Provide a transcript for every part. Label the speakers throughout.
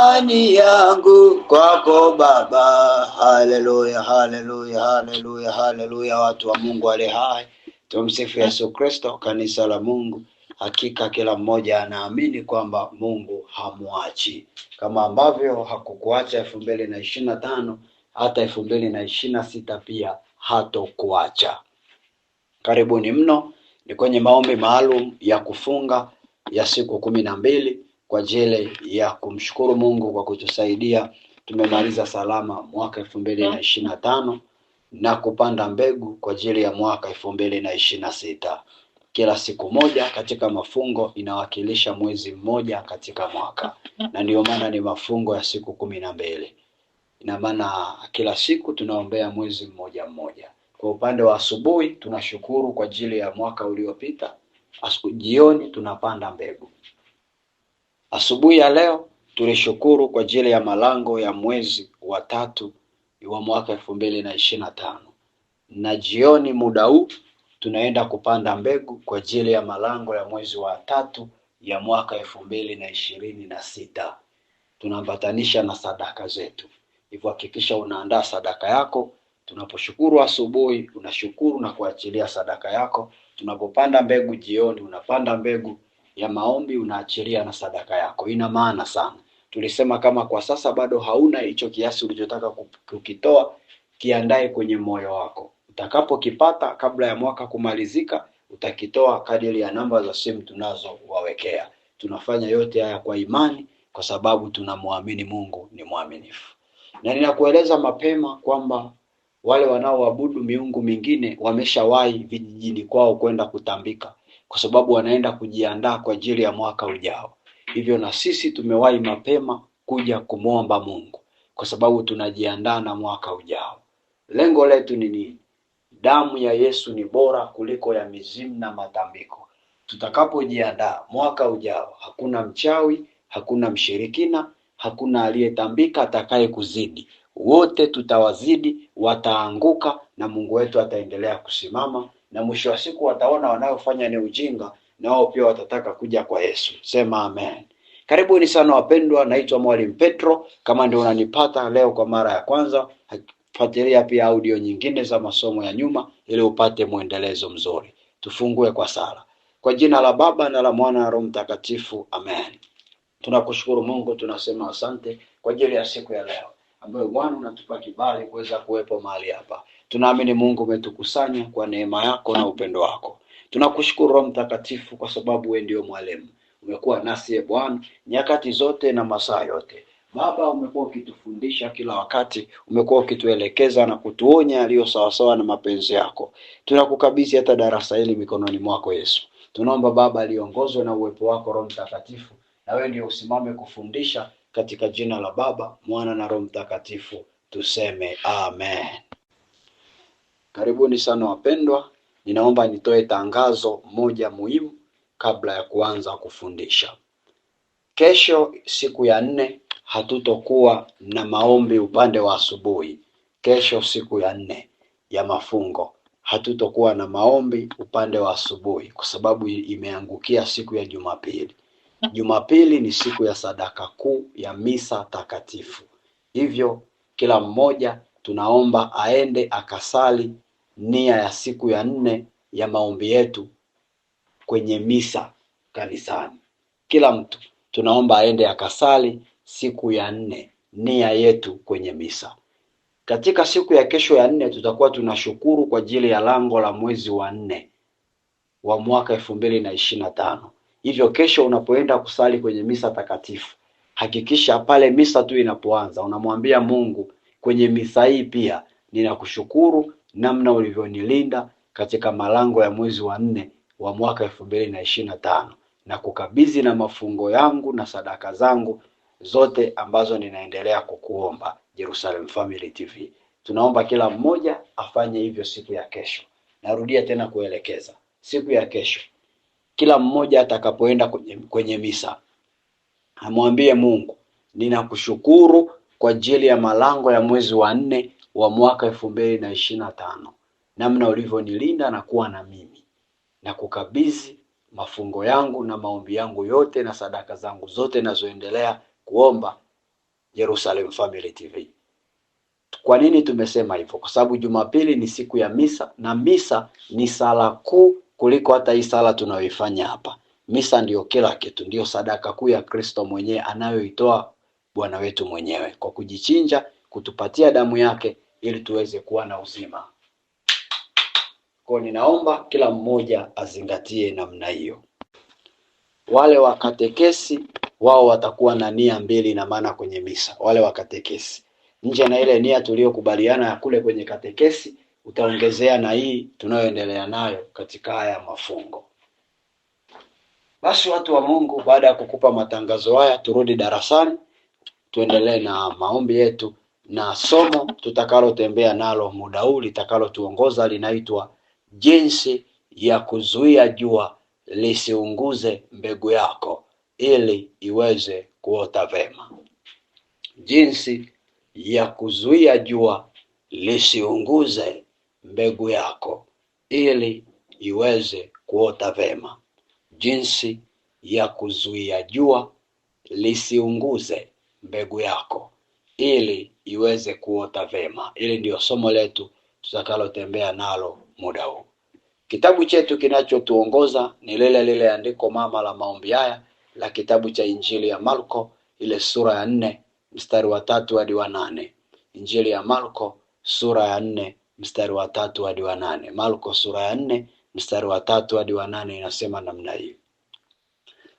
Speaker 1: Imani yangu kwako Baba. Haleluya, haleluya, haleluya, haleluya. Watu wa Mungu ale hai, tumsifu Yesu Kristo. Kanisa la Mungu, hakika kila mmoja anaamini kwamba Mungu hamuachi, kama ambavyo hakukuacha 2025, hata 2026 pia hatokuacha. Karibuni mno, ni kwenye maombi maalum ya kufunga ya siku 12 kwa ajili ya kumshukuru Mungu kwa kutusaidia tumemaliza salama mwaka 2025 na kupanda mbegu kwa ajili ya mwaka 2026. Kila siku moja katika mafungo inawakilisha mwezi mmoja katika mwaka, na ndio maana ni mafungo ya siku 12. Ina maana kila siku tunaombea mwezi mmoja mmoja. Kwa upande wa asubuhi tunashukuru kwa ajili ya mwaka uliopita. Jioni tunapanda mbegu. Asubuhi ya leo tulishukuru kwa ajili ya malango ya mwezi wa 3 wa mwaka 2025. Na jioni muda huu tunaenda kupanda mbegu kwa ajili ya malango ya mwezi wa 3 ya mwaka 2026. Tunaambatanisha na sadaka zetu. Hivyo hakikisha unaandaa sadaka yako. Tunaposhukuru asubuhi, unashukuru na kuachilia sadaka yako. Tunapopanda mbegu jioni, unapanda mbegu ya maombi, unaachilia na sadaka yako. Ina maana sana. Tulisema kama kwa sasa bado hauna hicho kiasi ulichotaka kukitoa, kiandae kwenye moyo wako. Utakapokipata kabla ya mwaka kumalizika, utakitoa kadiri ya namba za simu tunazowawekea. Tunafanya yote haya kwa imani kwa sababu tunamwamini Mungu ni mwaminifu. Na ninakueleza mapema kwamba wale wanaoabudu miungu mingine wameshawahi vijijini kwao kwenda kutambika, kwa sababu wanaenda kujiandaa kwa ajili ya mwaka ujao. Hivyo na sisi tumewahi mapema kuja kumwomba Mungu kwa sababu tunajiandaa na mwaka ujao. Lengo letu ni nini? Damu ya Yesu ni bora kuliko ya mizimu na matambiko. Tutakapojiandaa mwaka ujao, hakuna mchawi, hakuna mshirikina, hakuna aliyetambika atakaye kuzidi. Wote tutawazidi, wataanguka na Mungu wetu ataendelea kusimama, na mwisho wa siku wataona wanayofanya ni ujinga, na wao pia watataka kuja kwa Yesu. Sema amen. Karibuni sana wapendwa, naitwa Mwalimu Petro. Kama ndio unanipata leo kwa mara ya kwanza, fuatilia pia audio nyingine za masomo ya nyuma ili upate mwendelezo mzuri. Tufungue kwa sala. Kwa jina la Baba na la Mwana na Roho Mtakatifu, amen. Tunakushukuru Mungu, tunasema asante kwa ajili ya siku ya leo ambayo Bwana unatupa kibali kuweza kuwepo mahali hapa. Tunaamini Mungu umetukusanya kwa neema yako na upendo wako. Tunakushukuru Roho Mtakatifu kwa sababu wewe ndio mwalimu. Umekuwa nasi Bwana nyakati zote na masaa yote. Baba, umekuwa ukitufundisha kila wakati, umekuwa ukituelekeza na kutuonya yaliyo sawasawa na mapenzi yako. Tunakukabidhi hata darasa hili mikononi mwako Yesu. Tunaomba Baba liongozwe na uwepo wako Roho Mtakatifu, na wewe ndio usimame kufundisha, katika jina la Baba, Mwana na Roho Mtakatifu tuseme amen. Karibuni sana wapendwa. Ninaomba nitoe tangazo moja muhimu kabla ya kuanza kufundisha. Kesho siku ya 4 hatutokuwa na maombi upande wa asubuhi. Kesho siku ya 4 ya mafungo hatutokuwa na maombi upande wa asubuhi kwa sababu imeangukia siku ya Jumapili. Jumapili ni siku ya sadaka kuu ya misa takatifu. Hivyo kila mmoja tunaomba aende akasali nia ya siku ya 4 ya maombi yetu kwenye misa kanisani. Kila mtu tunaomba aende akasali siku ya 4 nia yetu kwenye misa. Katika siku ya kesho ya 4 tutakuwa tunashukuru kwa ajili ya lango la mwezi wa 4 wa mwaka 2025. Hivyo kesho unapoenda kusali kwenye misa takatifu, hakikisha pale misa tu inapoanza unamwambia Mungu, kwenye misa hii pia ninakushukuru namna ulivyonilinda katika malango ya mwezi wa 4 wa mwaka 2025, na kukabidhi na mafungo yangu na sadaka zangu zote ambazo ninaendelea kukuomba. Jerusalem Family TV, tunaomba kila mmoja afanye hivyo siku ya kesho. Narudia tena kuelekeza, siku ya kesho kila mmoja atakapoenda kwenye misa amwambie Mungu, ninakushukuru kwa ajili ya malango ya mwezi wa 4 wa mwaka 2025, namna ulivyonilinda na kuwa na mimi, na kukabidhi mafungo yangu na maombi yangu yote na sadaka zangu zote nazoendelea kuomba Jerusalem Family TV. Kwa nini tumesema hivyo? Kwa sababu Jumapili ni siku ya misa, na misa ni sala kuu kuliko hata hii sala tunayoifanya hapa. Misa ndiyo kila kitu, ndiyo sadaka kuu ya Kristo mwenyewe anayoitoa Bwana wetu mwenyewe kwa kujichinja, kutupatia damu yake ili tuweze kuwa na uzima. Kwa ninaomba kila mmoja azingatie namna hiyo. Wale wa katekesi wao watakuwa na nia mbili na maana kwenye misa. Wale wa katekesi nje na ile nia tuliyokubaliana ya kule kwenye katekesi, utaongezea na hii tunayoendelea nayo katika haya mafungo. Basi watu wa Mungu, baada ya kukupa matangazo haya, turudi darasani, tuendelee na maombi yetu na somo tutakalotembea nalo muda huu litakalotuongoza linaitwa jinsi ya kuzuia jua lisiunguze mbegu yako ili iweze kuota vema. Jinsi ya kuzuia jua lisiunguze mbegu yako ili iweze kuota vema. Jinsi ya kuzuia jua lisiunguze mbegu yako ili iweze kuota vema. Ili ndio somo letu tutakalotembea nalo muda huu. Kitabu chetu kinachotuongoza ni lile andiko mama la maombi haya la kitabu cha Injili ya Marko, ile sura ya 4 mstari wa 3 hadi wa 8. Injili ya Marko sura ya 4 mstari wa 3 hadi wa 8. Marko sura ya 4 mstari wa 3 hadi wa 8 inasema namna hii: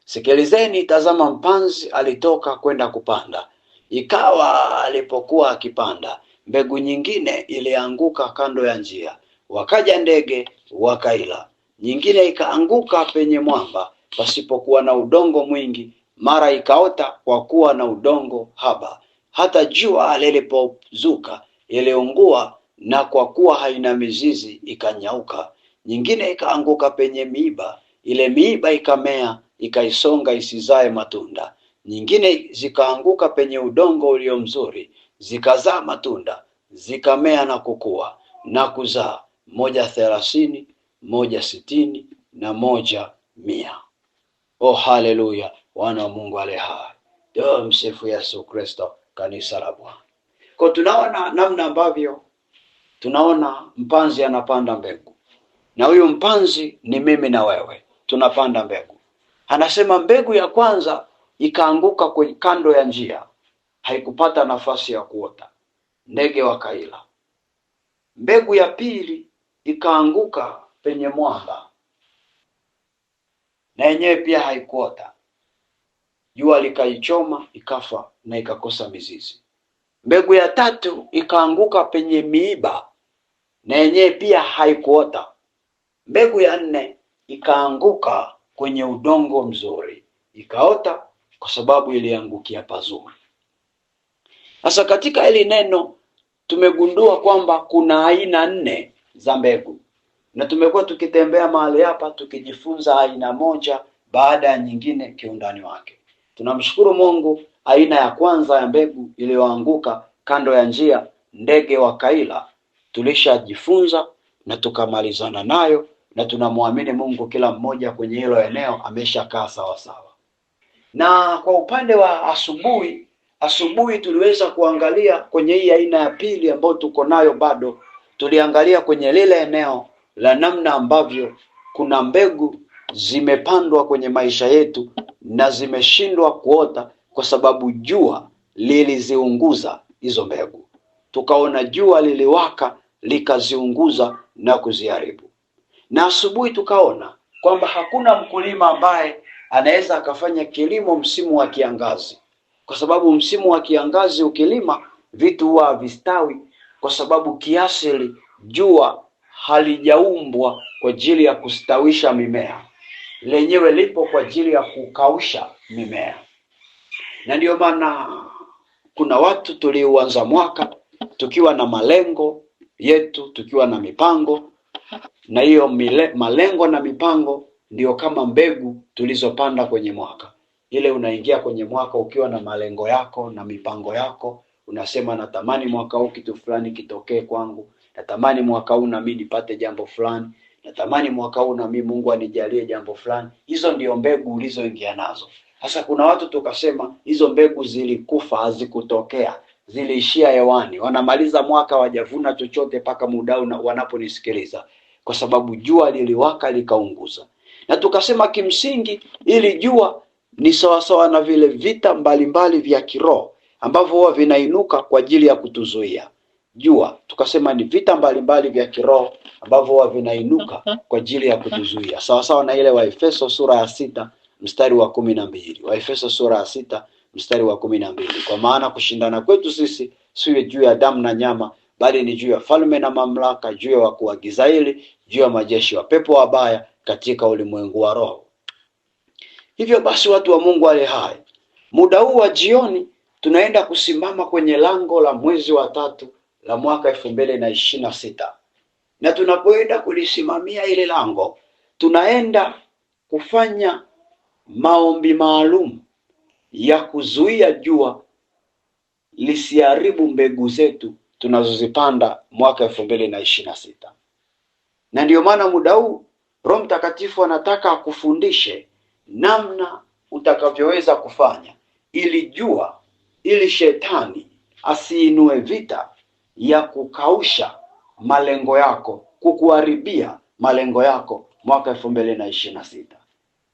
Speaker 1: Sikilizeni, tazama mpanzi alitoka kwenda kupanda. Ikawa alipokuwa akipanda, mbegu nyingine ilianguka kando ya njia, wakaja ndege wakaila. Nyingine ikaanguka penye mwamba pasipokuwa na udongo mwingi, mara ikaota kwa kuwa na udongo haba. Hata jua lilipozuka iliungua, na kwa kuwa haina mizizi ikanyauka. Nyingine ikaanguka penye miiba, ile miiba ikamea ikaisonga isizae matunda. Nyingine zikaanguka penye udongo ulio mzuri, zikazaa matunda, zikamea na kukua na kuzaa, 130, 160 na 100. Oh, haleluya! Wana wa Mungu ale hai. Ndio msifu Yesu Kristo, kanisa la Bwana. Kwa tunaona namna ambavyo tunaona mpanzi anapanda mbegu, na huyu mpanzi ni mimi na wewe, tunapanda mbegu. Anasema mbegu ya kwanza ikaanguka kwenye kando ya njia, haikupata nafasi ya kuota, ndege wakaila. Mbegu ya pili ikaanguka penye mwamba, na yenyewe pia haikuota, jua likaichoma ikafa na ikakosa mizizi. Mbegu ya tatu ikaanguka penye miiba, na yenyewe pia haikuota. Mbegu ya 4 ikaanguka kwenye udongo mzuri, ikaota kwa sababu iliangukia pazuri. Sasa katika hili neno tumegundua kwamba kuna aina 4 za mbegu, na tumekuwa tukitembea mahali hapa tukijifunza aina moja baada ya nyingine kiundani wake. Tunamshukuru Mungu, aina ya kwanza ya mbegu iliyoanguka kando ya njia, ndege wakaila, tulishajifunza na tukamalizana nayo, na tunamwamini Mungu kila mmoja kwenye hilo eneo ameshakaa sawa sawa. Na kwa upande wa asubuhi tuliweza kuangalia kwenye hii aina ya pili ambayo tuko nayo bado. Tuliangalia kwenye lile eneo la namna ambavyo kuna mbegu zimepandwa kwenye maisha yetu na zimeshindwa kuota kwa sababu jua liliziunguza hizo mbegu. Tukaona jua liliwaka likaziunguza na kuziharibu. Na asubuhi tukaona kwamba hakuna mkulima ambaye anaweza akafanya kilimo msimu wa kiangazi, kwa sababu msimu wa kiangazi ukilima vitu huwa havistawi, kwa sababu kiasili jua halijaumbwa kwa ajili ya kustawisha mimea, lenyewe lipo kwa ajili ya kukausha mimea. Na ndio maana kuna watu tuliuanza mwaka tukiwa na malengo yetu, tukiwa na mipango, na hiyo malengo na mipango ndio kama mbegu tulizopanda kwenye mwaka. Ile unaingia kwenye mwaka ukiwa na malengo yako na mipango yako, unasema natamani mwaka huu kitu fulani kitokee kwangu, natamani mwaka huu na mimi nipate jambo fulani, natamani mwaka huu na mimi Mungu anijalie jambo fulani. Hizo ndio mbegu ulizoingia nazo. Sasa kuna watu tukasema hizo mbegu zilikufa, hazikutokea, ziliishia hewani, wanamaliza mwaka wajavuna chochote mpaka muda wanaponisikiliza, kwa sababu jua liliwaka likaunguza. Na tukasema kimsingi ili jua ni sawasawa na vile vita mbalimbali vya kiroho ambavyo huwa vinainuka kwa ajili ya kutuzuia. Jua tukasema ni vita mbalimbali vya kiroho ambavyo huwa vinainuka kwa ajili ya kutuzuia, sawasawa na ile Waefeso sura ya 6 mstari wa 12. Waefeso sura ya 6 mstari wa 12. Kwa maana kushindana kwetu sisi siyo juu ya damu na nyama, bali ni juu ya falme na mamlaka, juu ya wakuu wa giza hili, juu ya majeshi wa pepo wabaya katika ulimwengu wa roho. Hivyo basi, watu wa Mungu wale hai, muda huu wa jioni tunaenda kusimama kwenye lango la mwezi wa 3 la mwaka 2026. Na tunapoenda kulisimamia ile lango, tunaenda kufanya maombi maalum ya kuzuia jua lisiharibu mbegu zetu tunazozipanda mwaka 2026. Na ndio maana muda huu Roho Mtakatifu anataka akufundishe namna utakavyoweza kufanya ili shetani asiinue vita ya kukausha malengo yako, kukuharibia malengo yako mwaka 2026.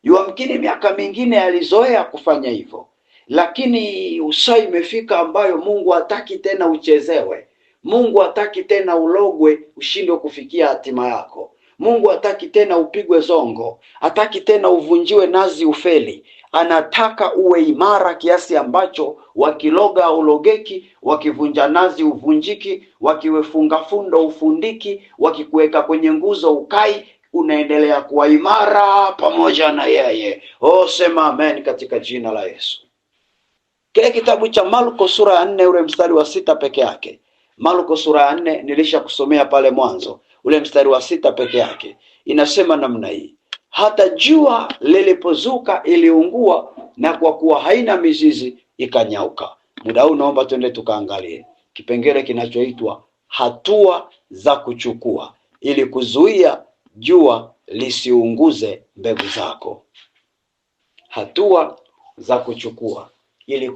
Speaker 1: Yamkini miaka mingine alizoea kufanya hivyo, lakini usaa imefika ambayo Mungu hataki tena uchezewe. Mungu hataki tena ulogwe ushindwe kufikia hatima yako. Mungu hataki tena upigwe zongo, hataki tena uvunjiwe nazi ufeli. Anataka uwe imara kiasi ambacho wakiloga ulogeki, wakivunja nazi uvunjiki, wakiwefunga fundo ufundiki, wakikuweka kwenye nguzo ukai, unaendelea kuwa imara pamoja na yeye. Sema amen katika jina la Yesu. Kile kitabu cha Marko sura ya 4 ule mstari wa 6 peke yake. Marko sura ya 4 nilisha kusomea pale mwanzo, ule mstari wa 6 peke yake. Inasema namna hii: hata jua lilipozuka iliungua, na kwa kuwa haina mizizi ikanyauka. Muda huu naomba twende tukaangalie kipengele kinachoitwa hatua za kuchukua ili kuzuia jua lisiunguze mbegu zako. Hatua za kuchukua ili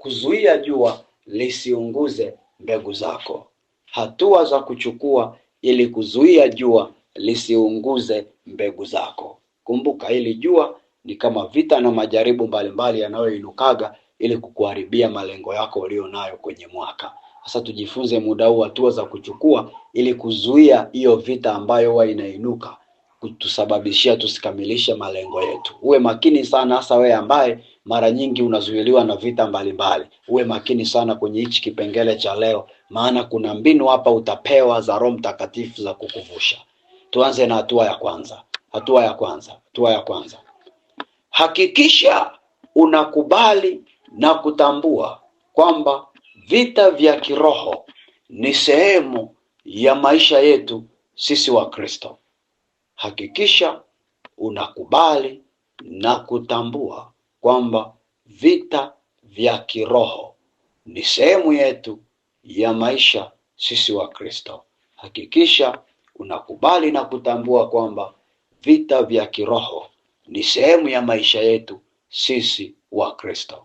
Speaker 1: kuzuia jua lisiunguze mbegu zako. Hatua za kuchukua ili kuzuia jua lisiunguze mbegu zako. Kumbuka hili jua ni kama vita na majaribu mbalimbali yanayoinukaga ili kukuharibia malengo yako ulionayo kwenye mwaka. Sasa tujifunze muda huu hatua za kuchukua ili kuzuia hiyo vita ambayo huwa inainuka kutusababishia tusikamilishe malengo yetu. Uwe makini sana, hasa wewe ambaye mara nyingi unazuiliwa na vita mbalimbali. Uwe makini sana kwenye hichi kipengele cha leo, maana kuna mbinu hapa utapewa za Roho Mtakatifu za kukuvusha. Tuanze na hatua ya kwanza. Hatua ya kwanza. Hakikisha unakubali na kutambua kwamba vita vya kiroho ni sehemu ya maisha yetu sisi wa Kristo. Hakikisha unakubali na kutambua kwamba vita vya kiroho ni sehemu yetu ya maisha sisi wa Kristo. Hakikisha unakubali na kutambua kwamba vita vya kiroho ni sehemu ya maisha yetu sisi wa Kristo.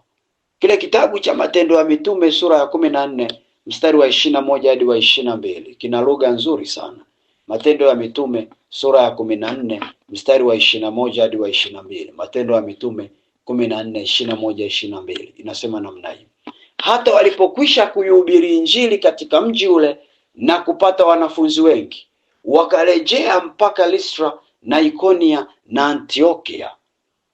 Speaker 1: Kile kitabu cha Matendo ya Mitume sura ya 14 mstari wa 21 hadi wa 22 kina lugha nzuri sana. Matendo ya Mitume sura ya 14 mstari wa 21 hadi wa 22. Matendo ya Mitume 14 21 22 inasema namna hii: hata walipokwisha kuihubiri Injili katika mji ule na kupata wanafunzi wengi, wakarejea mpaka Listra na Ikonia na Antiokia,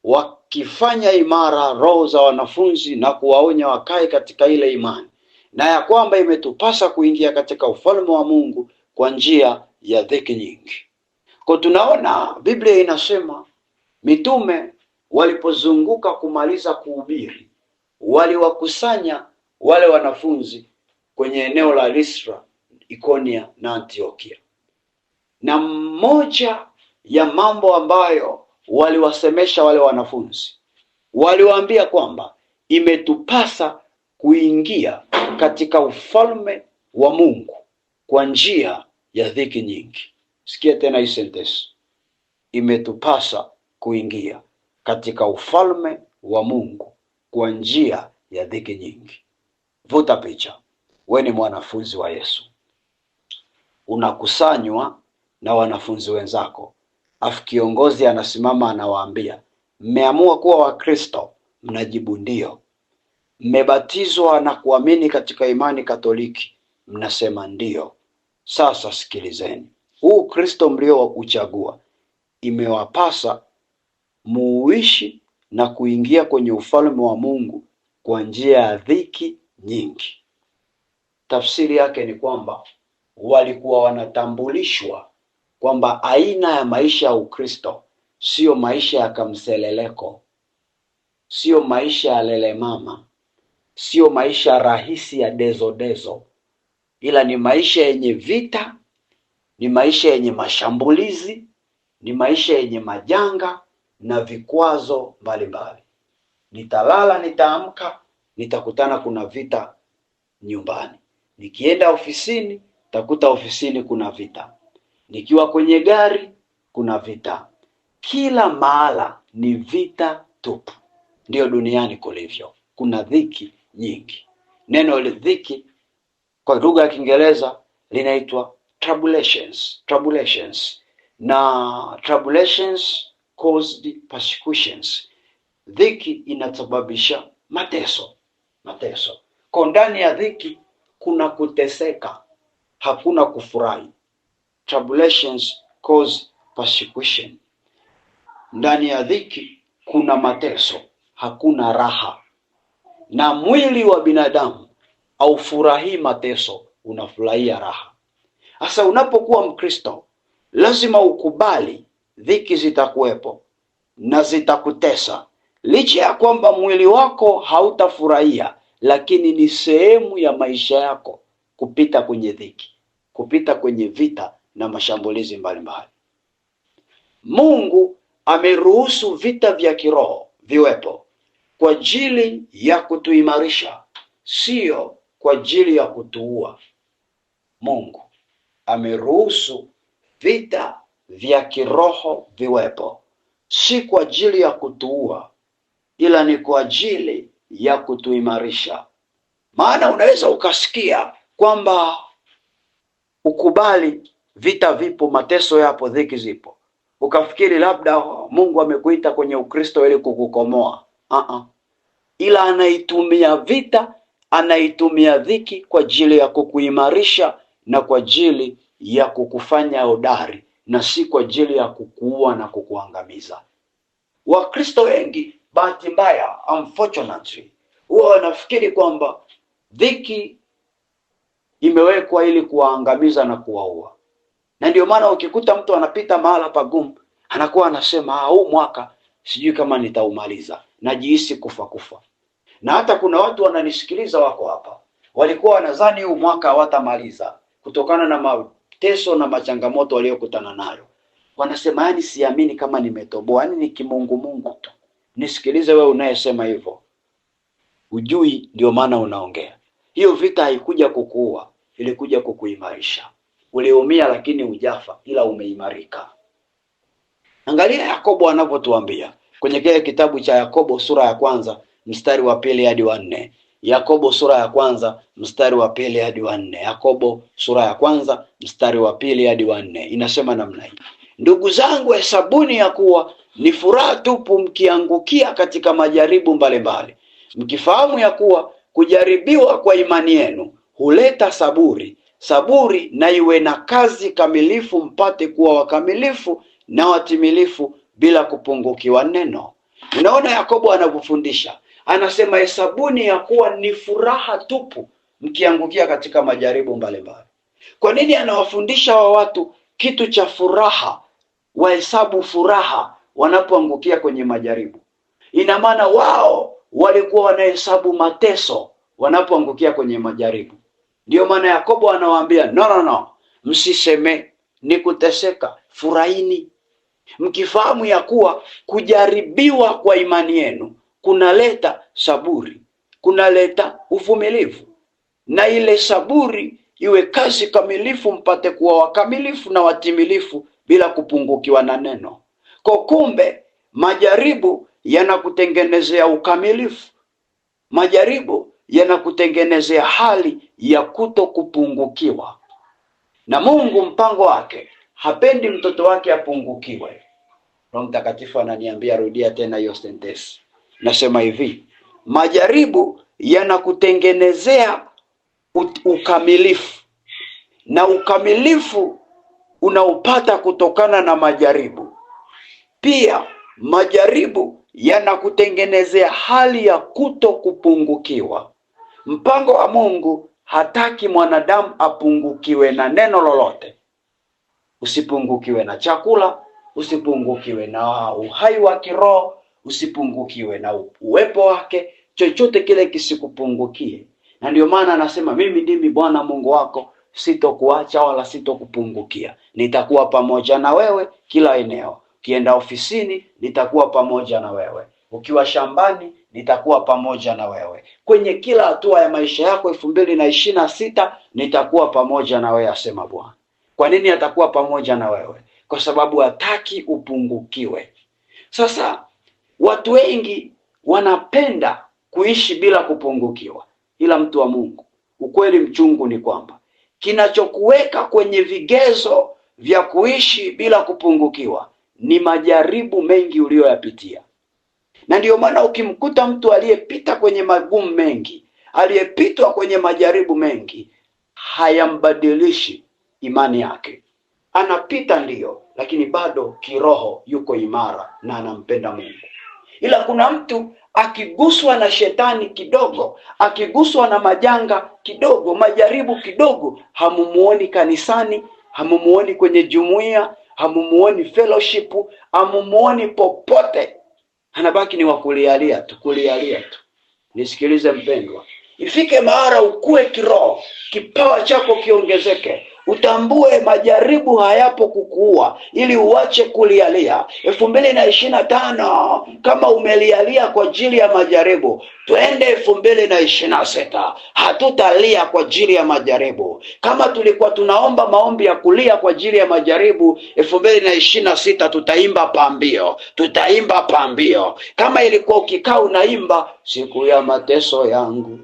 Speaker 1: wakifanya imara roho za wanafunzi na kuwaonya wakae katika ile imani, na ya kwamba imetupasa kuingia katika ufalme wa Mungu kwa njia ya dhiki nyingi. Kwa tunaona Biblia inasema mitume walipozunguka kumaliza kuhubiri, waliwakusanya wale wanafunzi kwenye eneo la Listra, Ikonia na Antiokia. Na mmoja ya mambo ambayo waliwasemesha wale wanafunzi, waliwaambia kwamba imetupasa kuingia katika ufalme wa Mungu kwa njia ya dhiki nyingi. Sikia tena hii sentence: imetupasa kuingia katika ufalme wa Mungu kwa njia ya dhiki nyingi. Vuta picha, we ni mwanafunzi wa Yesu, unakusanywa na wanafunzi wenzako, afu kiongozi anasimama anawaambia, mmeamua kuwa Wakristo? Mnajibu ndio. Mmebatizwa na kuamini katika imani Katoliki? Mnasema ndio. Sasa sikilizeni, huu Kristo mliouchagua imewapasa muuishi na kuingia kwenye ufalme wa Mungu kwa njia ya dhiki nyingi. Tafsiri yake ni kwamba walikuwa wanatambulishwa kwamba aina ya maisha ya Ukristo sio maisha ya kamseleleko, sio maisha ya lele mama, sio maisha rahisi ya dezo, ila ni maisha yenye vita, ni maisha yenye mashambulizi, ni maisha yenye majanga na vikwazo mbalimbali. Nitalala, nitaamka, nitakutana kuna vita nyumbani. Nikienda ofisini, takuta ofisini kuna vita. Nikiwa kwenye gari, kuna vita. Kila mahala ni vita tupu. Ndiyo duniani kulivyo. Kuna dhiki nyingi. Neno dhiki kwa lugha ya Kiingereza linaitwa tribulations. Na tribulations caused persecutions. Dhiki inasababisha mateso. Kwa ndani ya dhiki kuna kuteseka, hakuna kufurahi. Tribulations cause persecution. Ndani ya dhiki kuna mateso, hakuna raha. Na mwili wa binadamu haufurahii mateso, unafurahia raha. Sasa unapokuwa Mkristo, lazima ukubali dhiki zitakuwepo na zitakutesa. Licha ya kwamba mwili wako hautafurahia, lakini ni sehemu ya maisha yako kupita kwenye dhiki, kupita kwenye vita na mashambulizi mbalimbali. Mungu ameruhusu vita vya kiroho viwepo kwa ajili ya kutuimarisha, sio kwa ajili ya kutuua. Mungu ameruhusu vita vya kiroho viwepo, si kwa ajili ya kutuua, ila ni kwa ajili ya kutuimarisha. Maana unaweza ukasikia kwamba ukubali vita vipo, mateso yapo, dhiki zipo, ukafikiri labda Mungu amekuita kwenye Ukristo ili kukukomoa. Ila anaitumia vita, anaitumia dhiki kwa ajili ya kukuimarisha na kwa ajili ya kukufanya hodari, na si kwa ajili ya kukuua na kukuangamiza. Wakristo wengi bahati mbaya, unfortunately, huwa wanafikiri kwamba dhiki imewekwa ili kuwaangamiza na kuwaua. Na ndio maana ukikuta mtu anapita mahala pagumu, anakuwa anasema huu mwaka sijui kama nitaumaliza, najihisi kufa. Na hata kuna watu wananisikiliza wako hapa, walikuwa wanadhani huu mwaka hawatamaliza kutokana na mateso na machangamoto waliokutana nayo. Wanasema yani siamini kama nimetoboa, yani ni kimungu tu. Nisikilize wewe unayesema hivyo, ujui ndio maana unaongea. Hiyo vita haikuja kukuua, ilikuja kukuimarisha. Uliumia lakini hujafa, ila umeimarika. Angalia Yakobo anavyotuambia kwenye kile kitabu cha Yakobo sura ya 1 mstari wa 2 hadi wa 4. Yakobo sura ya 1 mstari wa 2 hadi wa 4. Yakobo sura ya 1 mstari wa 2 hadi wa 4 inasema namna hii: ndugu zangu, hesabuni ya kuwa ni furaha tupu mkiangukia katika majaribu mbalimbali, mkifahamu ya kuwa kujaribiwa kwa imani yenu huleta saburi. Saburi na iwe na kazi kamilifu, mpate kuwa wakamilifu na watimilifu bila kupungukiwa neno. Unaona Yakobo anavyofundisha, anasema hesabuni ya kuwa ni furaha tupu mkiangukia katika majaribu mbalimbali. Kwa nini anawafundisha wa watu kitu cha furaha? Wahesabu furaha wanapoangukia kwenye majaribu. Ina maana wao walikuwa wanahesabu mateso wanapoangukia kwenye majaribu. Ndio maana Yakobo anawaambia no, msiseme ni kuteseka, furahini mkifahamu ya kuwa kujaribiwa kwa imani yenu kunaleta saburi, kunaleta uvumilivu, na ile saburi iwe kazi kamilifu, mpate kuwa wakamilifu na watimilifu bila kupungukiwa na neno. Kwa kumbe majaribu yanakutengenezea ukamilifu. Majaribu yanakutengenezea hali ya kuto kupungukiwa. Na Mungu mpango wake, hapendi mtoto wake apungukiwe. Roho Mtakatifu ananiambia rudia tena hiyo sentensi. Nasema hivi, majaribu yanakutengenezea ukamilifu. Na ukamilifu unaupata kutokana na majaribu. Pia majaribu yanakutengenezea hali ya kuto kupungukiwa. Mpango wa Mungu hataki mwanadamu apungukiwe na neno lolote. Usipungukiwe na chakula, usipungukiwe na uhai wa kiroho, usipungukiwe na uwepo wake, chochote kile kisikupungukie. Na ndio maana anasema mimi ndimi Bwana Mungu wako, sitokuacha wala sitokupungukia. Nitakuwa pamoja na wewe kila eneo. Ukienda ofisini, nitakuwa pamoja na wewe. Ukiwa shambani, nitakuwa pamoja na wewe. Kwenye kila hatua ya maisha yako 2026 nitakuwa pamoja na wewe, asema Bwana. Kwa nini atakuwa pamoja na wewe? Kwa sababu hataki upungukiwe. Sasa watu wengi wanapenda kuishi bila kupungukiwa. Ila mtu wa Mungu, ukweli mchungu ni kwamba kinachokuweka kwenye vigezo vya kuishi bila kupungukiwa ni majaribu mengi uliyoyapitia. Na ndio maana ukimkuta mtu aliyepita kwenye magumu mengi, aliyepitwa kwenye majaribu mengi, hayambadilishi imani yake. Anapita ndiyo, lakini bado kiroho yuko imara na anampenda Mungu. Ila kuna mtu akiguswa na shetani kidogo, akiguswa na majanga kidogo, majaribu kidogo, hamumuoni kanisani, hamumuoni kwenye jumuiya, hamumuoni fellowship, hamumuoni popote. Anabaki ni wakulialia tu, kulialia tu. Nisikilize mpendwa, ifike mahara ukue kiroho, kipawa chako kiongezeke, utambue majaribu hayapo kukuua ili uache kulialia. 2025 kama umelialia kwa ajili ya majaribu, twende 2026 hatutalia kwa ajili ya majaribu. Kama tulikuwa tunaomba maombi ya kulia kwa ajili ya majaribu, 2026 tutaimba pambio, tutaimba pambio. Kama ilikuwa ukikaa unaimba siku ya mateso yangu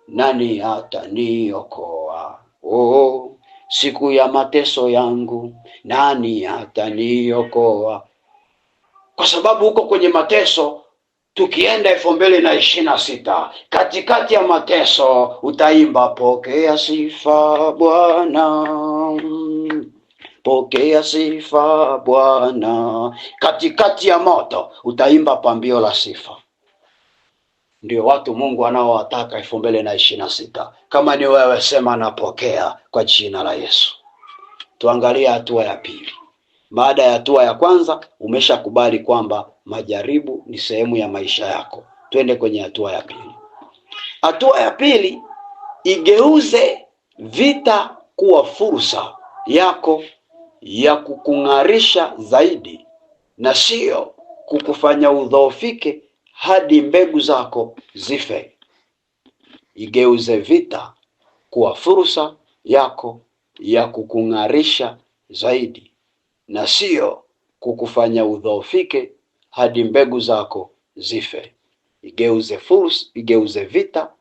Speaker 1: nani ataniokoa, oh, siku ya mateso yangu nani ataniokoa. Kwa sababu huko kwenye mateso, tukienda 2026 katikati ya mateso utaimba pokea sifa Bwana, pokea sifa Bwana. Katikati ya moto utaimba pambio la sifa. Ndio watu Mungu anaowataka 2026. Kama ni wewe, sema napokea kwa jina la Yesu. Tuangalie hatua ya pili. Baada ya hatua ya kwanza, umeshakubali kwamba majaribu ni sehemu ya maisha yako. Twende kwenye hatua ya pili. Hatua ya pili, igeuze vita kuwa fursa yako ya kukung'arisha zaidi na sio kukufanya udhoofike hadi mbegu zako zife. Igeuze vita kuwa fursa yako ya kukung'arisha zaidi na sio kukufanya udhoofike hadi mbegu zako zife. Igeuze vita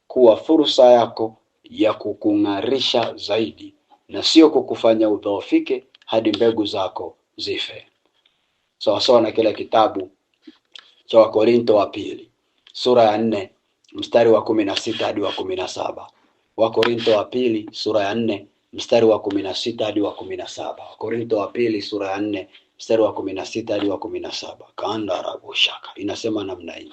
Speaker 1: kuwa fursa yako ya kukung'arisha zaidi na sio kukufanya udhoofike hadi mbegu zako zife. Sawa na kile kitabu cha Wakorinto wa pili sura ya 4 mstari wa 16 hadi wa 17. Wakorinto wa pili sura ya 4 mstari wa 16 hadi wa 17. Wakorinto wa pili sura ya 4 mstari wa 16 hadi wa 17. Kaanda rabushaka inasema namna hii: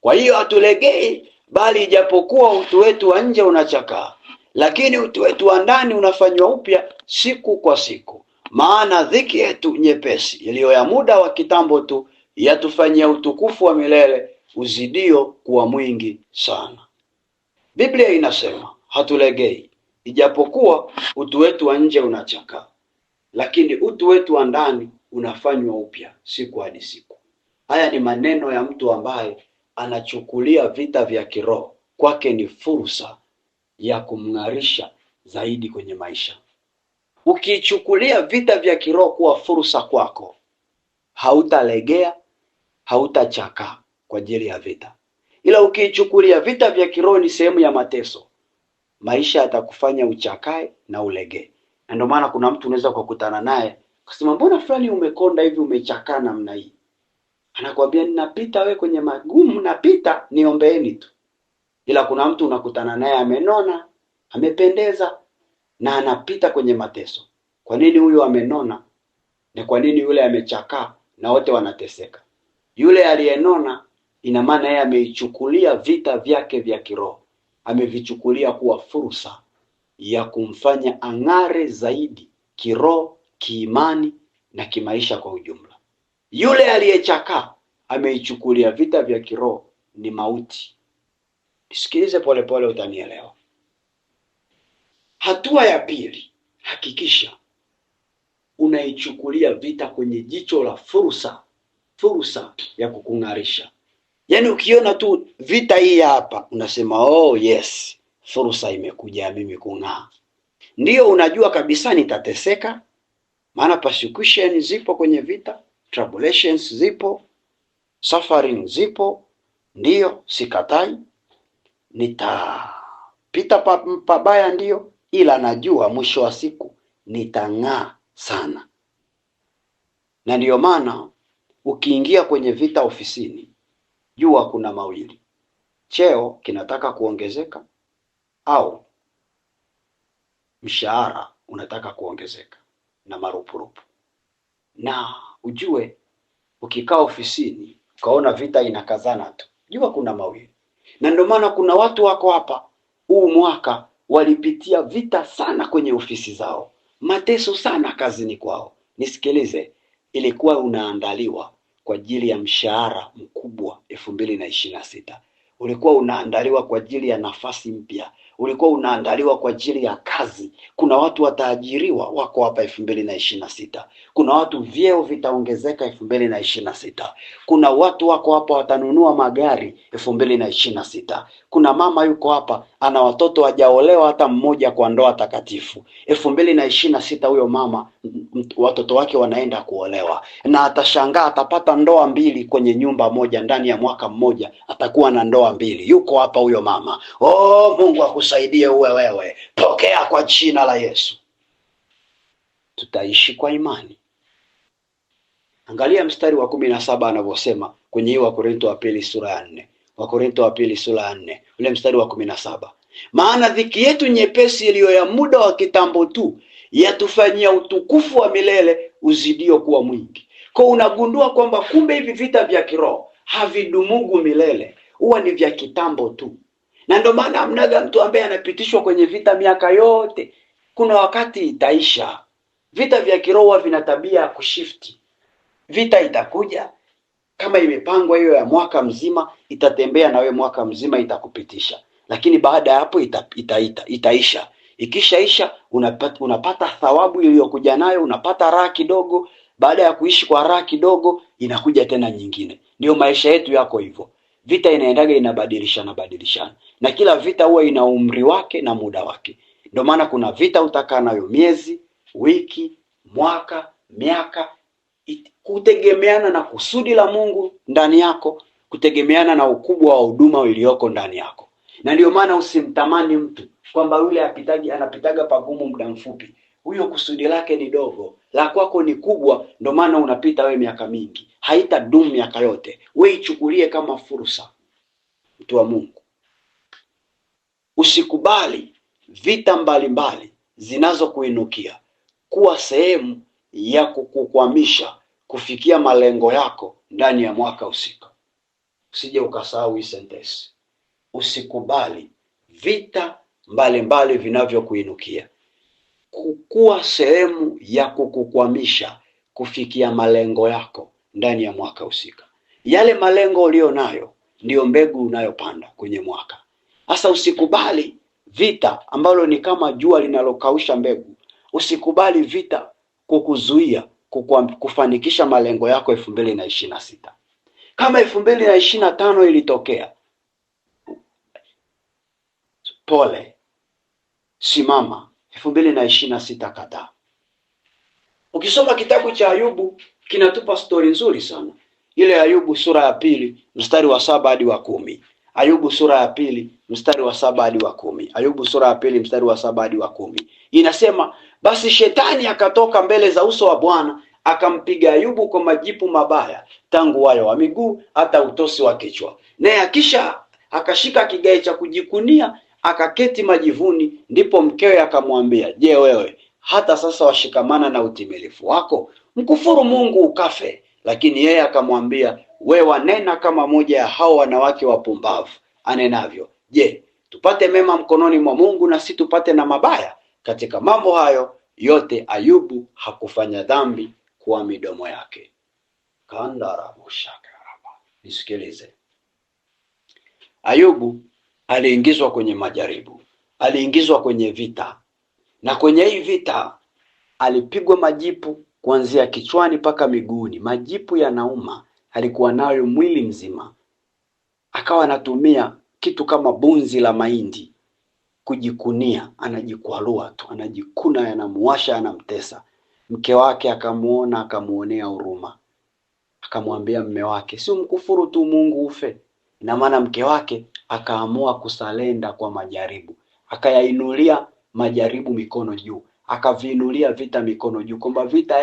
Speaker 1: kwa hiyo hatulegei, bali ijapokuwa utu wetu wa nje unachakaa, lakini utu wetu wa ndani unafanywa upya siku kwa siku. Maana dhiki yetu nyepesi iliyo ya muda wa kitambo tu yatufanyia utukufu wa milele uzidio kuwa mwingi sana. Biblia inasema hatulegei, ijapokuwa utu wetu wa nje unachakaa, lakini utu wetu wa ndani unafanywa upya siku hadi siku. Haya ni maneno ya mtu ambaye anachukulia vita vya kiroho kwake ni fursa ya kumng'arisha zaidi kwenye maisha. Ukichukulia vita vya kiroho kuwa fursa kwako, hautalegea, hautachakaa kwa ajili ya vita. Ila ukiichukulia vita vya kiroho ni sehemu ya mateso, maisha yatakufanya uchakae na ulegee. Na ndio maana kuna mtu unaweza kukutana naye kusema, mbona fulani umekonda hivi, umechakaa namna hii? Anakuambia ninapita, we kwenye magumu napita, niombeeni tu. Ila kuna mtu unakutana naye amenona, amependeza na anapita kwenye mateso. Kwa nini huyu amenona na kwa nini yule amechakaa na wote wanateseka? Yule aliyenona ina maana yeye ameichukulia vita vyake vya kiroho, amevichukulia kuwa fursa ya kumfanya ang'are zaidi kiroho, kiimani na kimaisha kwa ujumla. Yule aliyechakaa ameichukulia vita vya kiroho ni mauti. Sikilize polepole, utanielewa. Hatua ya pili, hakikisha unaichukulia vita kwenye jicho la fursa ya kukung'arisha. Yaani ukiona tu vita hii hapa unasema, oh yes, fursa imekuja mimi kung'aa. Ndiyo, unajua kabisa nitateseka, maana persecution zipo kwenye vita, tribulations zipo, suffering zipo. Ndiyo, sikatai, nitapita pabaya, ndiyo, ila najua mwisho wa siku nitang'aa sana. Na ndiyo maana ukiingia kwenye vita ofisini, jua kuna mawili: cheo kinataka kuongezeka au mshahara unataka kuongezeka na marupurupu. Na ujue ukikaa ofisini ukaona vita inakazana tu, jua kuna mawili. Na ndio maana kuna watu wako hapa huu mwaka walipitia vita sana kwenye ofisi zao, mateso sana kazini kwao. Nisikilize, ilikuwa unaandaliwa kwa ajili ya mshahara mkubwa 2026. Ulikuwa unaandaliwa kwa ajili ya nafasi mpya, ulikuwa unaandaliwa kwa ajili ya kazi. Kuna watu wataajiriwa wako hapa 2026. Kuna watu vyeo vitaongezeka 2026. Kuna watu wako hapa watanunua magari 2026. Kuna mama yuko hapa ana watoto hajaolewa hata mmoja kwa ndoa takatifu. 2026 huyo mama watoto wake wanaenda kuolewa, na atashangaa atapata ndoa mbili kwenye nyumba moja. Ndani ya mwaka mmoja atakuwa na ndoa mbili. Yuko hapa huyo mama. Oh, Mungu akusaidie uwe wewe. Pokea kwa jina la Yesu. Tutaishi kwa imani. Angalia mstari wa 17 anavyosema kwenye Wakorintho wa pili sura ya 4. Wakorintho wa pili sura ya 4, ule mstari wa 17. Maana dhiki yetu nyepesi iliyo ya muda wa kitambo tu yatufanyia utukufu wa milele uzidio kuwa mwingi. Kwa unagundua kwamba kumbe hivi vita vya kiroho havidumugu milele, huwa ni vya kitambo tu. Na ndio maana hamnaga mtu ambaye anapitishwa kwenye vita miaka yote. Kuna wakati itaisha. Vita vya kiroho vina tabia ya kushifti. Vita itakuja kama imepangwa hiyo ya mwaka mzima, itatembea na we mwaka mzima, itakupitisha. Lakini baada ya hapo itaisha. Ikishaisha unapata thawabu iliyokuja nayo, unapata raha kidogo. Baada ya kuishi kwa raha kidogo, inakuja tena nyingine. Ndio maisha yetu yako hivyo. Vita inaendaga inabadilishana. Na kila vita huwa ina umri wake na muda wake. Ndio maana kuna vita utakaa nayo miezi, wiki, mwaka, miaka, kutegemeana na kusudi la Mungu ndani yako, kutegemeana na ukubwa wa huduma iliyoko ndani yako. Na ndio maana usimtamani mtu kwamba yule anapitaga pagumu muda mfupi. Huyo kusudi lake ni dogo, la kwako ni kubwa, ndio maana unapita we miaka mingi. Haitadumu miaka yote. We ichukulie kama fursa, mtu wa Mungu. Usikubali vita mbalimbali zinazokuinukia kuwa sehemu ya kukukwamisha kufikia malengo yako ndani ya mwaka husika. Usije ukasahau hii sentence. Usikubali vita mbalimbali vinavyokuinukia kuwa sehemu ya kukukwamisha kufikia malengo yako ndani ya mwaka husika. Yale malengo ulio nayo ndio mbegu unayopanda kwenye mwaka. Sasa usikubali vita ambalo ni kama jua linalokausha mbegu. Usikubali vita kukuzuia kufanikisha malengo yako 2026. Kama 2025 ilitokea, pole, simama. 2026 kataa. Ukisoma kitabu cha Ayubu kinatupa stori nzuri sana. ile Ayubu sura ya pili mstari wa 7 hadi wa 10. Ayubu sura ya pili mstari wa 7 hadi wa 10. Ayubu sura ya pili mstari wa 7 hadi wa 10. Inasema, basi shetani akatoka mbele za uso wa Bwana, akampiga Ayubu kwa majipu mabaya, tangu wayo wa miguu hata utosi wa kichwa. Naye akisha akashika kigae cha kujikunia, akaketi majivuni. Ndipo mkewe akamwambia, je, wewe hata sasa washikamana na utimilifu wako? Mkufuru Mungu ukafe. Lakini yeye akamwambia, we wanena kama moja ya hao wanawake wapumbavu anenavyo. Je, tupate mema mkononi mwa Mungu na si tupate na mabaya? Katika mambo hayo yote Ayubu hakufanya dhambi kwa midomo yake. Nisikilize. Ayubu aliingizwa kwenye majaribu, aliingizwa kwenye vita, na kwenye hii vita alipigwa majipu kuanzia kichwani mpaka miguuni. Majipu yanauma, alikuwa nayo mwili mzima. Akawa anatumia kitu kama bunzi la mahindi kujikunia, anajikwalua tu, anajikuna, yanamuwasha, yanamtesa. Mke wake akamuona, akamuonea huruma, akamwambia mme wake, si umkufuru tu Mungu ufe? Ina maana mke wake akaamua kusalenda kwa majaribu, akayainulia majaribu mikono juu, akaviinulia vita mikono juu, kwamba vita,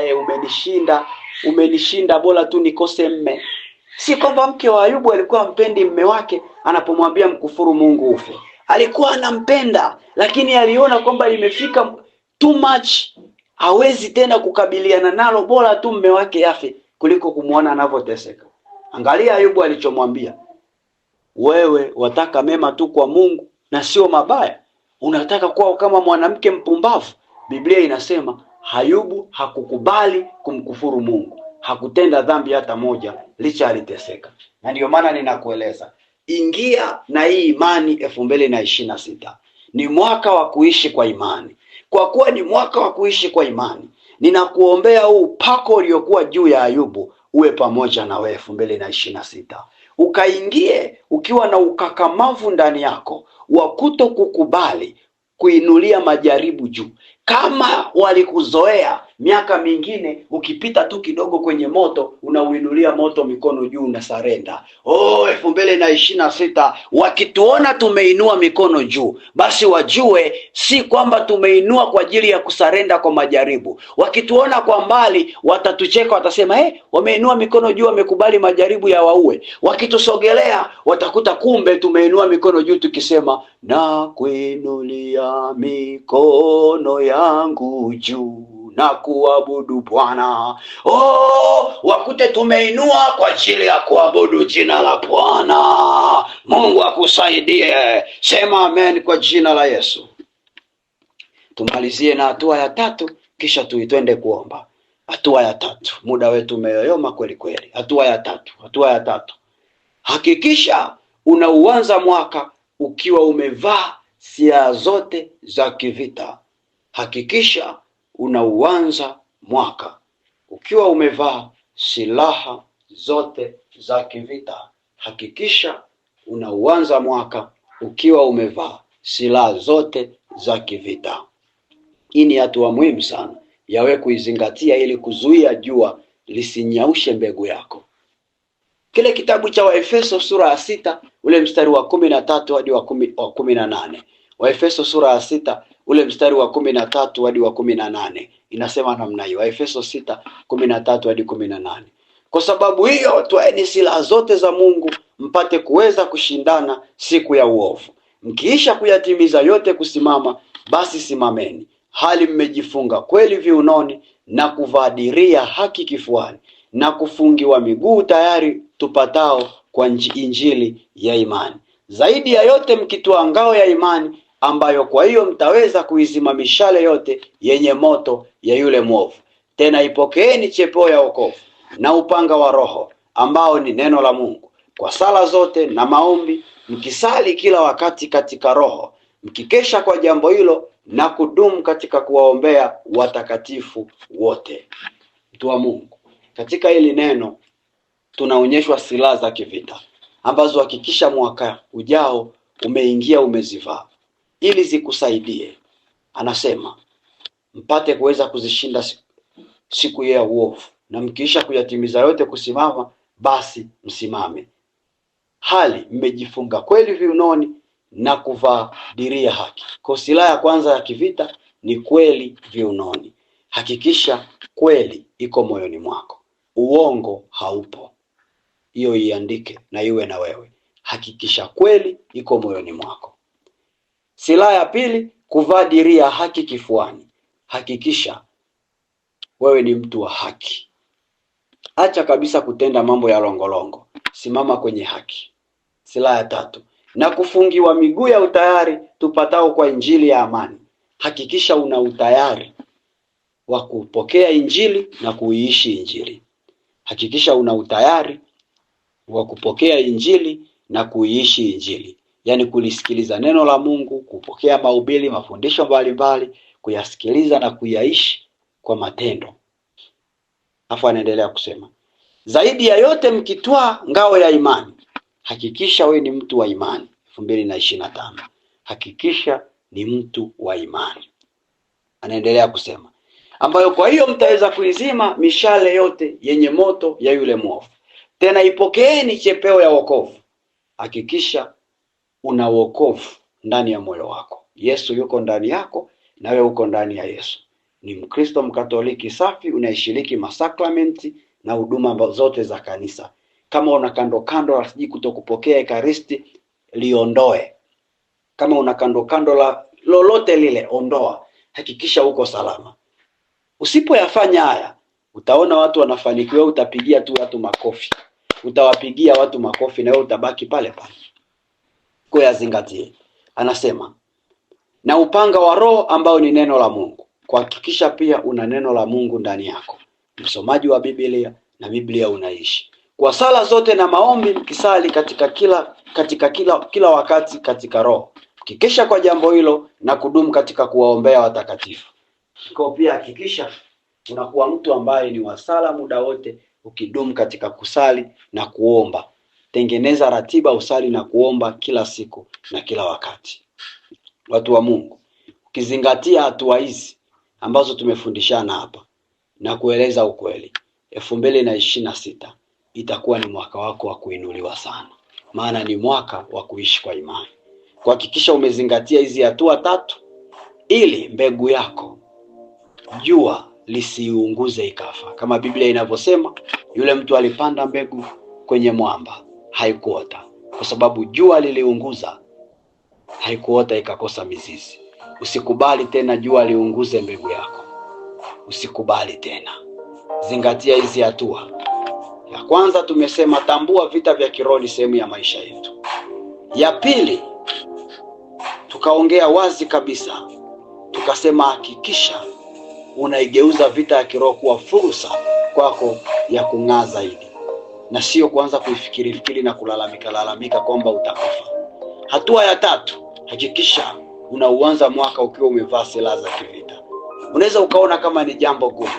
Speaker 1: umenishinda, bora tu nikose mme. Si kwamba mke wa Ayubu alikuwa mpendi mme wake anapomwambia mkufuru Mungu ufe. Alikuwa anampenda, lakini aliona kwamba imefika too much, hawezi tena kukabiliana nalo, bora tu mme wake yafe kuliko kumuona anavyoteseka. Angalia Ayubu alichomwambia, wewe wataka mema tu kwa Mungu na sio mabaya, unataka kuwa kama mwanamke mpumbavu. Biblia inasema Ayubu hakukubali kumkufuru Mungu, hakutenda dhambi hata moja, licha aliteseka. Na ndio maana ninakueleza, ingia na hii imani 2026. Ni mwaka wa kuishi kwa imani. Kwa kuwa ni mwaka wa kuishi kwa imani, ninakuombea huu upako uliokuwa juu ya Ayubu uwe pamoja na wewe 2026. Ukaingie ukiwa na ukakamavu ndani yako wa kuto kukubali kuinulia majaribu juu. Kama walikuzoea miaka mingine, ukipita tu kidogo kwenye moto unauinulia moto mikono juu, unasarenda. 2026 wakituona tumeinua mikono juu, basi wajue si kwamba tumeinua kwa ajili ya kusarenda kwa majaribu. Wakituona kwa mbali watatucheka, watasema wameinua mikono juu, wamekubali majaribu ya waue. Wakitusogelea watakuta kumbe tumeinua mikono juu tukisema, na kuinulia mikono yangu juu na kuabudu Bwana. Wakute tumeinua kwa ajili ya kuabudu jina la Bwana. Mungu akusaidie. Sema amen kwa jina la Yesu. Tumalizie na hatua ya 3, kisha tuitwende kuomba. Hatua ya 3. Muda wetu umeyoyoma kweli kweli. Hatua ya 3. Hakikisha unauanza mwaka ukiwa umevaa silaha zote za kivita. Hakikisha unauanza mwaka ukiwa umevaa silaha zote za kivita. Hakikisha unauanza mwaka ukiwa umevaa silaha zote za kivita. Hii ni hatua muhimu sana yawe kuizingatia ili kuzuia jua lisinyaushe mbegu yako. Kile kitabu cha Waefeso sura ya 6 ule mstari wa 13 hadi wa 18. Waefeso sura ya 6 ule mstari wa 13 hadi wa 18 inasema namna hiyo. Waefeso 6:13 hadi 18. Kwa sababu hiyo twaeni silaha zote za Mungu mpate kuweza kushindana siku ya uovu. Mkiisha kuyatimiza yote kusimama, basi simameni hali mmejifunga kweli viunoni na kuvaa diria haki kifuani na kufungiwa miguu tayari tupatao kwa injili ya imani. Zaidi ya yote mkitwaa ngao ya imani, ambayo kwa hiyo mtaweza kuizima mishale yote yenye moto ya yule mwovu. Tena ipokeeni chepeo ya wokovu na upanga wa Roho, ambao ni neno la Mungu, kwa sala zote na maombi mkisali kila wakati katika Roho, mkikesha kwa jambo hilo na kudumu katika kuwaombea watakatifu wote. Mtu wa Mungu, katika hili neno tunaonyeshwa silaha za kivita ambazo hakikisha mwaka ujao umeingia umezivaa ili zikusaidie. Anasema mpate kuweza kuzishinda siku ya uovu, na mkiisha kuyatimiza yote kusimama, basi msimame, hali mmejifunga kweli viunoni na kuvaa dirii haki. Kwa silaha ya kwanza ya kivita ni kweli viunoni. Hakikisha kweli iko moyoni mwako, uongo haupo. Hiyo iandike na iwe na wewe. Hakikisha kweli iko moyoni mwako. Silaha ya pili, kuvaa dirii ya haki kifuani. Hakikisha wewe ni mtu wa haki. Acha kabisa kutenda mambo ya longolongo. Simama kwenye haki. Silaha ya tatu, na kufungiwa miguu ya utayari tupatao kwa injili ya amani. Hakikisha una utayari wa kupokea injili na kuiishi injili. Hakikisha una utayari wa kupokea injili na kuiishi injili. Yaani kulisikiliza neno la Mungu, kupokea mahubiri, mafundisho mbalimbali, kuyasikiliza na kuyaishi kwa matendo. Afu anaendelea kusema, zaidi ya yote mkitwaa ngao ya imani. Hakikisha wewe ni mtu wa imani. 2025. Hakikisha ni mtu wa imani. Anaendelea kusema, ambayo kwa hiyo mtaweza kuizima mishale yote yenye moto ya yule mwovu. Tena ipokeeni chepeo ya wokovu. Hakikisha una wokovu ndani ya moyo wako. Yesu yuko ndani yako na wewe uko ndani ya Yesu. Ni Mkristo Mkatoliki safi, unayeshiriki masakramenti na huduma zote za kanisa. Kama una kando la siji kutokupokea ekaristi, liondoe. Kama una kando la lolote lile, ondoa. Hakikisha uko salama. Usipoyafanya haya, utaona watu wanafanikiwa, utapigia tu watu makofi. Utawapigia watu makofi na wewe utabaki pale pale. Kwa yazingatie. Anasema, na upanga wa Roho ambao ni neno la Mungu. Kuhakikisha pia una neno la Mungu ndani yako. Msomaji wa Biblia na Biblia unaishi. Kwa sala zote na maombi mkisali katika kila wakati katika Roho. Hakikisha kwa jambo hilo na kudumu katika kuwaombea watakatifu. Kwa pia hakikisha unakuwa mtu ambaye ni wasala muda wote, ukidumu katika kusali na kuomba. Tengeneza ratiba usali na kuomba kila siku na kila wakati. Watu wa Mungu, ukizingatia hatua hizi ambazo tumefundishana hapa na kueleza ukweli, 2026 itakuwa ni mwaka wako wa kuinuliwa sana. Maana ni mwaka wa kuishi kwa imani. Kuhakikisha umezingatia hizi hatua 3 ili mbegu yako jua lisiunguze ikafa. Kama Biblia inavyosema, yule mtu alipanda mbegu kwenye mwamba, haikuota kwa sababu jua liliunguza, haikuota ikakosa mizizi. Usikubali tena jua liunguze mbegu yako. Usikubali tena. Zingatia hizi hatua. Ya kwanza tumesema tambua vita vya kiroho ni sehemu ya maisha yetu. Ya pili tukaongea wazi kabisa, tukasema hakikisha unaigeuza vita ya kiroho kuwa fursa kwako ya kung'aa zaidi, na sio kuanza kuifikiri na kulalamika kwamba utakufa. Hatua ya 3, hakikisha unauanza mwaka ukiwa umevaa silaha za kivita. Unaweza ukaona kama ni jambo gumu,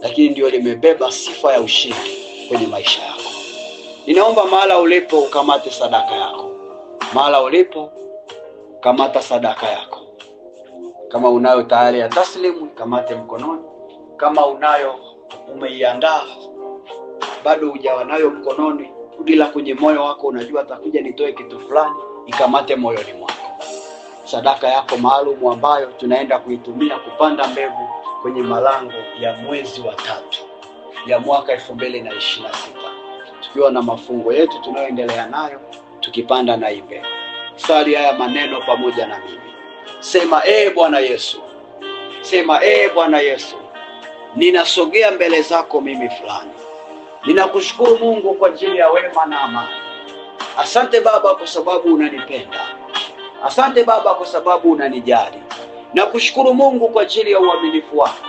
Speaker 1: lakini ndio limebeba sifa ya ushindi kwenye maisha yako. Ninaomba mahala ulipo ukamate sadaka yako. Mahala ulipo kamata sadaka yako. Kama unayo tayari ya taslimu, kamate mkononi. Kama unayo umeiandaa bado hujawa nayo mkononi, udila kwenye moyo wako, unajua atakuja nitoe kitu fulani, ikamate moyoni mwako. Sadaka yako maalum ambayo tunaenda kuitumia kupanda mbegu kwenye malango ya mwezi wa 3 ya mwaka 2026. Tukiwa na mafungo yetu tunayoendelea nayo, tukipanda na ibe. Sali haya maneno pamoja na mimi. Sema, Bwana Yesu. Sema, Bwana Yesu, ninasogea mbele zako mimi fulani. Ninakushukuru Mungu kwa ajili ya wema na amani. Asante Baba kwa sababu unanipenda. Asante Baba kwa sababu unanijali. Nakushukuru Mungu kwa ajili ya uaminifu wako.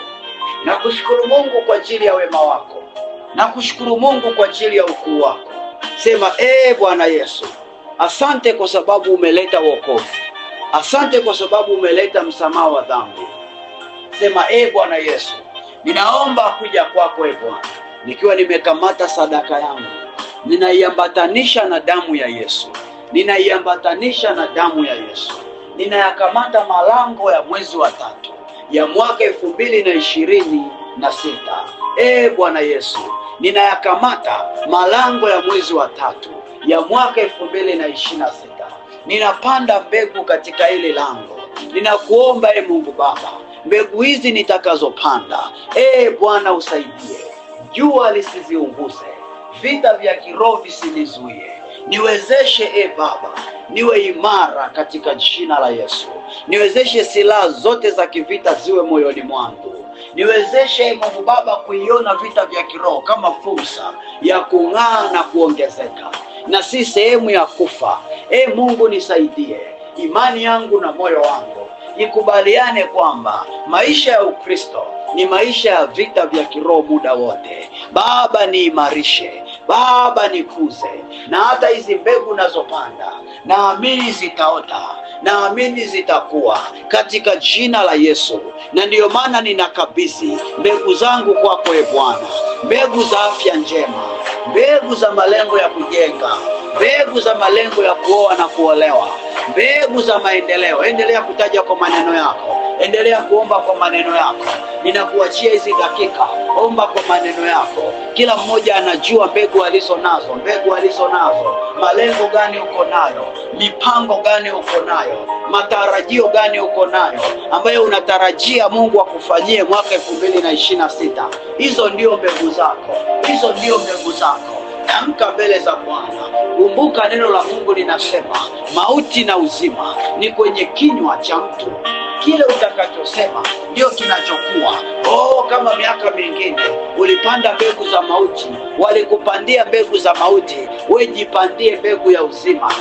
Speaker 1: Nakushukuru Mungu kwa ajili ya wema wako. Nakushukuru Mungu kwa ajili ya ukuu wako. Sema, Bwana Yesu, asante kwa sababu umeleta wokovu. Asante kwa sababu umeleta msamaha wa dhambi. Sema, Bwana Yesu, ninaomba kuja kwako Bwana, nikiwa nimekamata sadaka yangu. Ninaiambatanisha na damu ya Yesu. Ninaiambatanisha na damu ya Yesu. Ninayakamata malango ya mwezi wa 3 ya mwaka 2026. Bwana Yesu, ninayakamata malango ya mwezi wa 3 ya mwaka 2026. Ninapanda mbegu katika ile lango. Ninakuomba Mungu Baba, mbegu hizi nitakazopanda, Bwana usaidie, jua lisiziunguze, vita vya kiroho visinizuie. Niwezeshe Baba, niwe imara katika jina la Yesu. Niwezeshe silaha zote za kivita ziwe moyoni mwangu. Niwezeshe Mungu Baba kuiona vita vya kiroho kama fursa ya kung'aa na kuongezeka, na si sehemu ya kufa. Mungu nisaidie, imani yangu na moyo wangu ikubaliane kwamba maisha ya Ukristo ni maisha ya vita vya kiroho muda wote. Baba niimarishe, Baba nikuze, na hata hizi mbegu nazopanda naamini zitaota, naamini zitakuwa katika jina la Yesu. Na ndiyo maana ninakabidhi mbegu zangu kwako Bwana, mbegu za afya njema, mbegu za malengo ya kujenga, mbegu za malengo ya kuoa na kuolewa, mbegu za maendeleo. Endelea kutaja kwa maneno yako, endelea kuomba kwa maneno yako. Ninakuachia hizi dakika, omba kwa maneno yako. Kila mmoja anajua mbegu alizo nazo, malengo gani uko nayo, mipango gani uko nayo, matarajio gani uko nayo, ambayo unatarajia Mungu akufanyie mwaka 2026. Hizo ndio mbegu zako, hizo ndio mbegu zako. Tamka mbele za Bwana. Kumbuka neno la Mungu linasema mauti na uzima ni kwenye kinywa cha mtu. Kile utakachosema ndio kinachokuwa. Kama miaka mingine ulipanda mbegu za mauti, walikupandia mbegu za mauti, wewe jipandie mbegu ya uzima.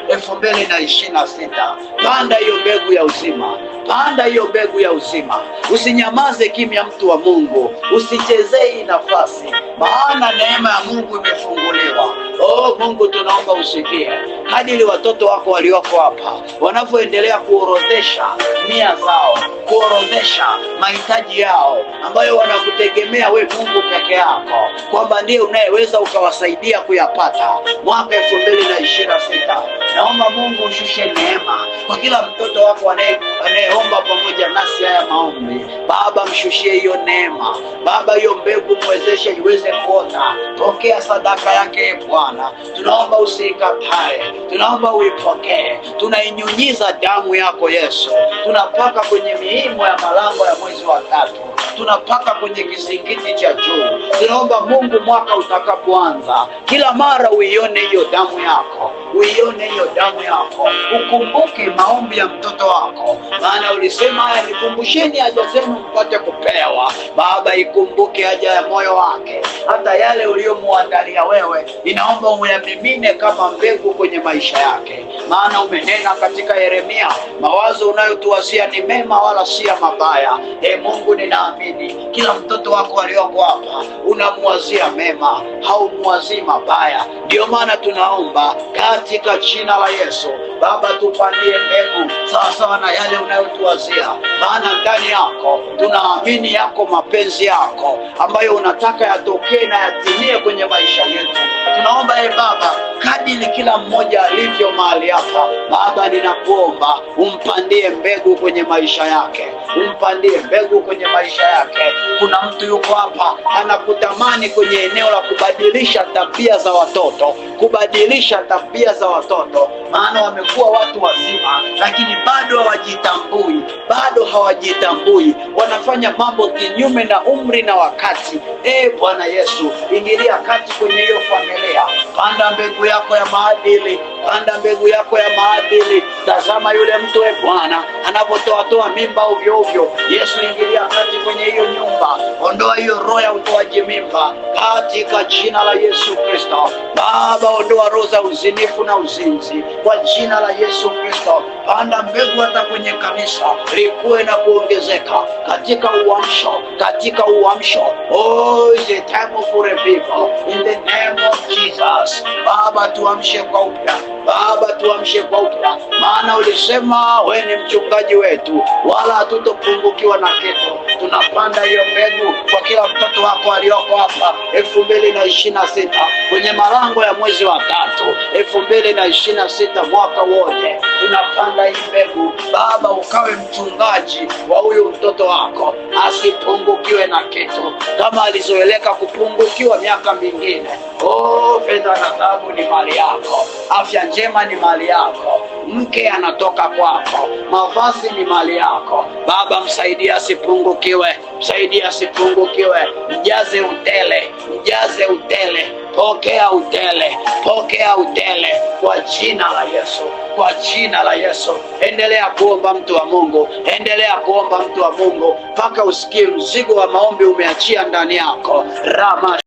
Speaker 1: 2026 panda hiyo mbegu ya uzima, panda hiyo mbegu ya uzima. Usinyamaze kimya, mtu wa Mungu, usichezee nafasi, maana neema ya Mungu imefunguliwa. Mungu tunaomba usikie kadiri watoto wako walioko hapa wanavyoendelea kuorodhesha nia zao, kuorodhesha mahitaji yao ambayo wanakutegemea we Mungu peke yako, kwamba ndiye unayeweza ukawasaidia kuyapata mwaka 2026. Naomba Mungu ushushe neema kwa kila mtoto wako anayeomba pamoja nasi haya maombi. Baba, mshushie hiyo neema Baba, hiyo mbegu mwezeshe iweze kuota. Pokea sadaka yake Bwana, tunaomba usikatae, tunaomba uipokee. Tunainyunyiza damu yako Yesu, tunapaka kwenye miimo ya malango ya mwezi wa 3, tunapaka kwenye kizingiti cha juu. Tunaomba Mungu, mwaka utakapoanza, kila mara uione hiyo damu yako, uione hiyo damu yako. Ukumbuke maombi ya mtoto wako, maana ulisema haya, nikumbusheni haja zenu mpate kupewa. Baba, ikumbuke haja ya moyo wake, hata yale uliyomuandalia wewe, inaomba uyamimine kama mbegu kwenye maisha yake, maana umenena katika Yeremia, mawazo unayotuwazia ni mema wala si ya mabaya. Mungu, ninaamini kila mtoto wako aliyoko hapa unamwazia mema, haumwazii mabaya. Ndio maana tunaomba katika jina la Yesu, Baba, tupandie mbegu sawasawa na yale unayotuwazia, maana ndani yako tunaamini yako mapenzi yako ambayo unataka yatokee na yatimie kwenye maisha yetu. Tunaomba Baba, kadiri kila mmoja alivyo mahali hapa, Baba, ninakuomba umpandie mbegu kwenye maisha yake, umpandie mbegu kwenye maisha yake. Kuna mtu yuko hapa anakutamani kwenye eneo la kubadilisha tabia za watoto, kubadilisha tabia za watoto, maana wamekuwa watu wazima lakini bado hawajitambui, wanafanya mambo kinyume na umri na wakati. Bwana Yesu, ingilia kati kwenye hiyo familia. Panda mbegu yako ya maadili, panda mbegu yako ya maadili. Tazama yule mtu Bwana anapotoa mimba ovyo ovyo. Yesu, ingilia kati kwenye hiyo nyumba, ondoa hiyo roho ya utoaji mimba katika jina la Yesu Kristo. Baba, ondoa roho za uzinifu na uzinzi kwa jina la Yesu Kristo. Panda mbegu hata kwenye kanisa likue na kuongezeka katika uamsho, katika uamsho. Is a time for revival in the name of Jesus. Baba, tuamshe kwa upya. Baba, tuamshe kwa upya, maana ulisema wewe ni mchungaji wetu, wala hatutopungukiwa na kitu. Tunapanda hiyo mbegu kwa kila mtoto wako aliyoko hapa 2026 kwenye malango ya mwezi wa 3 2026, mwaka wote tunapanda hii mbegu. Baba, ukawe mchungaji wa huyu mtoto wako, asipungukiwe na kitu kama alizoeleka kupungukiwa miaka mingine. Fedha na dhahabu ni mali yako, afya njema ni mali yako, mke anatoka kwako, mavazi ni mali yako. Baba, msaidie asipungukiwe, msaidie asipungukiwe, mjaze utele, mjaze utele, pokea utele, pokea utele kwa jina la Yesu, kwa jina la Yesu. Endelea kuomba mtu wa Mungu, endelea kuomba mtu wa Mungu mpaka usikie mzigo wa maombi umeachia ndani yako. Rama